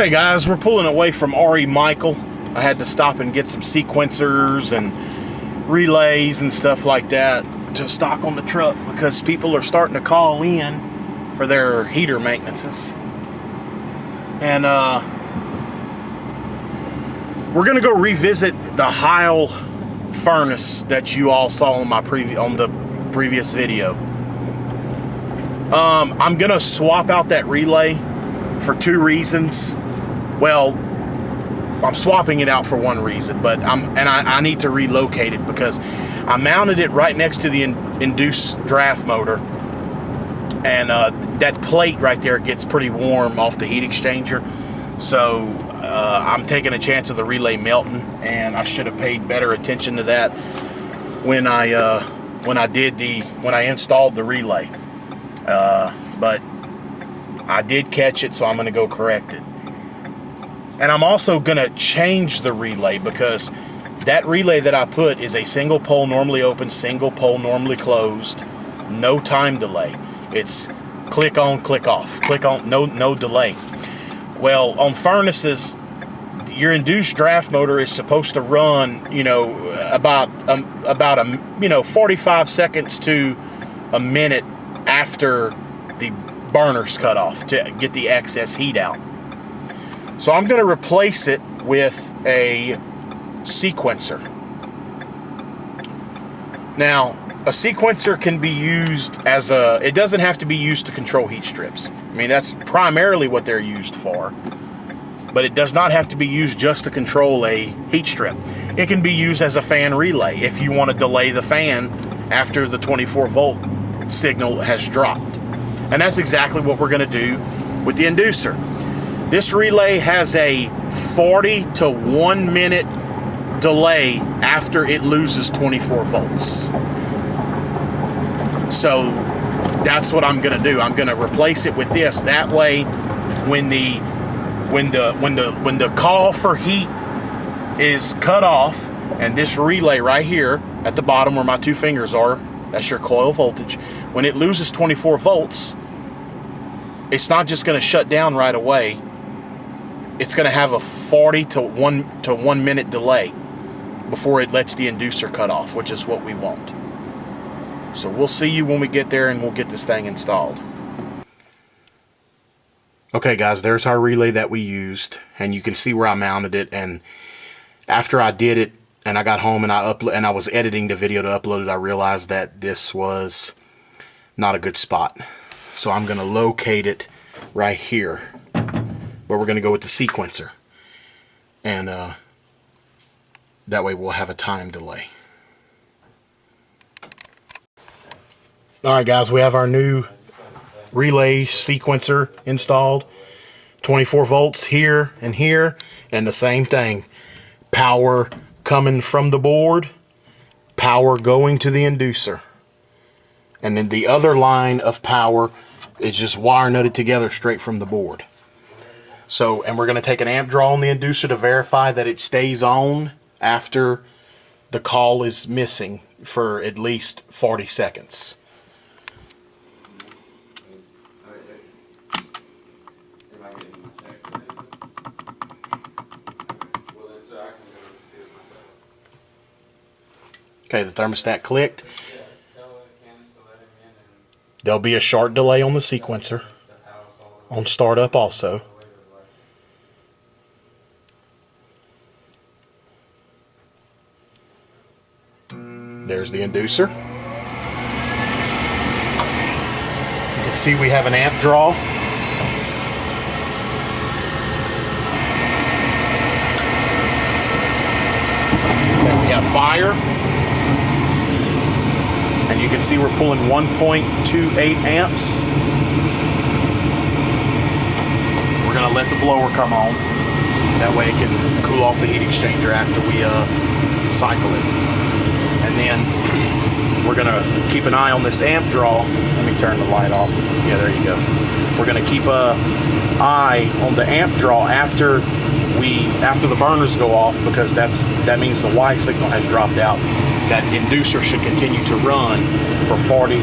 Hey guys, we're pulling away from R.E. Michael. I had to stop and get some sequencers and relays and stuff like that to stock on the truck because people are starting to call in for their heater maintenances. And we're gonna go revisit the Heil furnace that you all saw on my previous video. I'm gonna swap out that relay for two reasons. Well, I'm swapping it out for one reason, but I need to relocate it because I mounted it right next to the induced draft motor, and that plate right there gets pretty warm off the heat exchanger. So I'm taking a chance of the relay melting, and I should have paid better attention to that when I installed the relay. But I did catch it, so I'm going to go correct it. And I'm also going to change the relay because that relay that I put is a single pole normally open, single pole normally closed, no time delay. It's click on, click off, click on, no delay. Well, on furnaces, your induced draft motor is supposed to run, about 45 seconds to a minute after the burner's cut off to get the excess heat out. So I'm going to replace it with a sequencer. Now, a sequencer can be used as it doesn't have to be used to control heat strips. I mean, that's primarily what they're used for. But it does not have to be used just to control a heat strip. It can be used as a fan relay if you want to delay the fan after the 24 volt signal has dropped. And that's exactly what we're going to do with the inducer. This relay has a 40 to 1 minute delay after it loses 24 volts. So that's what I'm going to do. I'm going to replace it with this. That way, when the call for heat is cut off, and this relay right here at the bottom where my two fingers are, that's your coil voltage. When it loses 24 volts, it's not just going to shut down right away. It's going to have a 40 to 1 minute delay before it lets the inducer cut off, which is what we want. So we'll see you when we get there and we'll get this thing installed. Okay guys, there's our relay that we used, and you can see where I mounted it. And after I did it and I got home and I was editing the video to upload it, I realized that this was not a good spot. So I'm going to locate it right here where we're going to go with the sequencer, and that way we'll have a time delay. Alright guys, we have our new relay sequencer installed. 24 volts here, and the same thing. Power coming from the board, power going to the inducer. And then the other line of power is just wire nutted together straight from the board. So, and we're going to take an amp draw on the inducer to verify that it stays on after the call is missing for at least 40 seconds. Okay, the thermostat clicked. There'll be a short delay on the sequencer on startup also. There's the inducer. You can see we have an amp draw. Okay, we have fire. And you can see we're pulling 1.28 amps. We're going to let the blower come on. That way it can cool off the heat exchanger after we cycle it. And then we're going to keep an eye on this amp draw. Let me turn the light off. Yeah, there you go. We're going to keep an eye on the amp draw after the burners go off, because that means the Y signal has dropped out. That inducer should continue to run for 40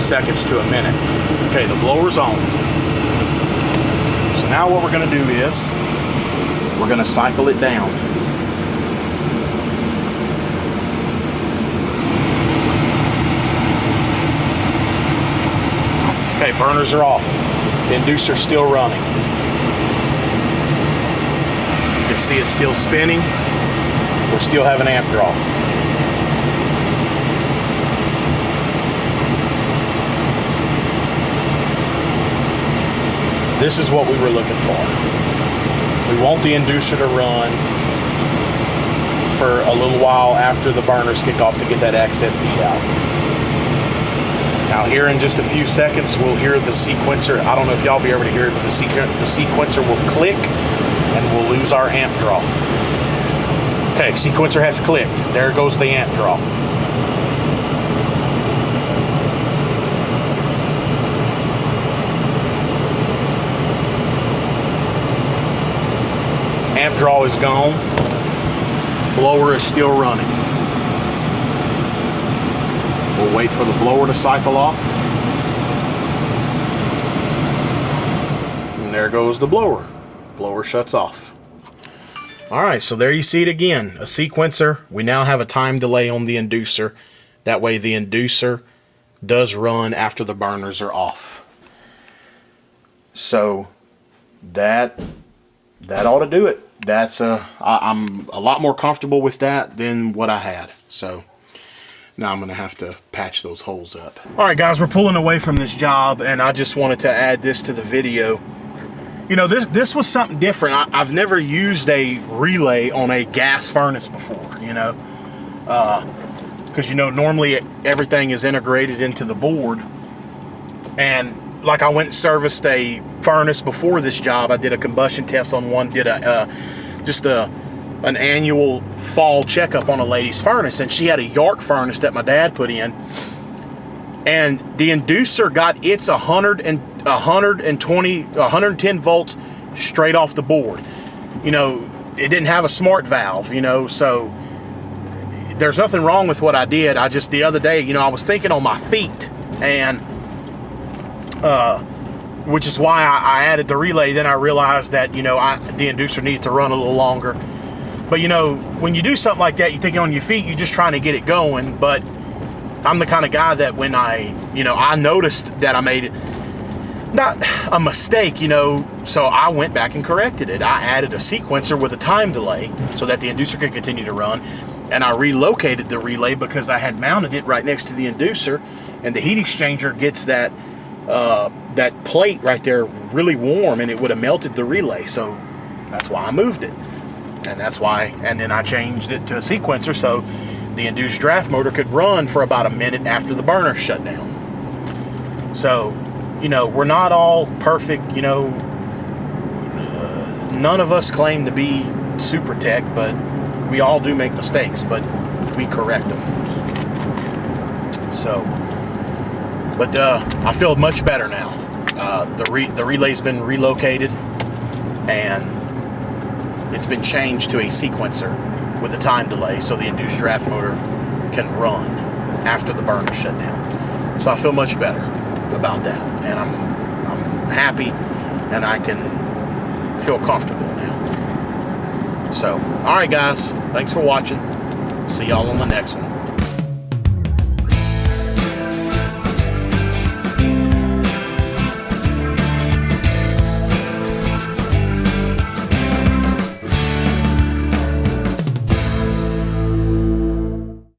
seconds to a minute. Okay, the blower's on. So so now what we're going to do is we're going to cycle it down. Okay, burners are off. The inducer's still running. You can see it's still spinning. We're still having amp draw. This is what we were looking for. We want the inducer to run for a little while after the burners kick off to get that excess heat out. Now here in just a few seconds, we'll hear the sequencer. I don't know if y'all be able to hear it, but the sequencer will click and we'll lose our amp draw. Okay, sequencer has clicked. There goes the amp draw. Amp draw is gone. Blower is still running. We'll wait for the blower to cycle off. And there goes the blower. Blower shuts off. Alright, so there you see it again. A sequencer. We now have a time delay on the inducer. That way the inducer does run after the burners are off. So that ought to do it. I'm a lot more comfortable with that than what I had. So now I'm going to have to patch those holes up. Alright guys, we're pulling away from this job, and I just wanted to add this to the video. You know, this was something different. I've never used a relay on a gas furnace before, you know. Because, you know, normally everything is integrated into the board. And like I went and serviced a furnace before this job. I did a combustion test on one, did an annual fall checkup on a lady's furnace, and she had a York furnace that my dad put in, and the inducer got its 110 volts straight off the board. You know, it didn't have a smart valve, you know, so there's nothing wrong with what I did. I just, the other day, you know, I was thinking on my feet, and which is why I added the relay. Then I realized that, you know, the inducer needed to run a little longer. But, you know, when you do something like that, you think on your feet, you're just trying to get it going. But I'm the kind of guy that when I noticed that I made it, not a mistake, you know, so I went back and corrected it. I added a sequencer with a time delay so that the inducer could continue to run. And I relocated the relay because I had mounted it right next to the inducer, and the heat exchanger gets that plate right there really warm, and it would have melted the relay. So that's why I moved it. And that's why, and then I changed it to a sequencer so the induced draft motor could run for about a minute after the burner shut down. So, you know, we're not all perfect, you know. None of us claim to be super tech, but we all do make mistakes, but we correct them. So, but I feel much better now. The relay's been relocated, and it's been changed to a sequencer with a time delay so the induced draft motor can run after the burner shut down. So I feel much better about that, and I'm happy, and I can feel comfortable now. So, alright guys, thanks for watching. See y'all on the next one.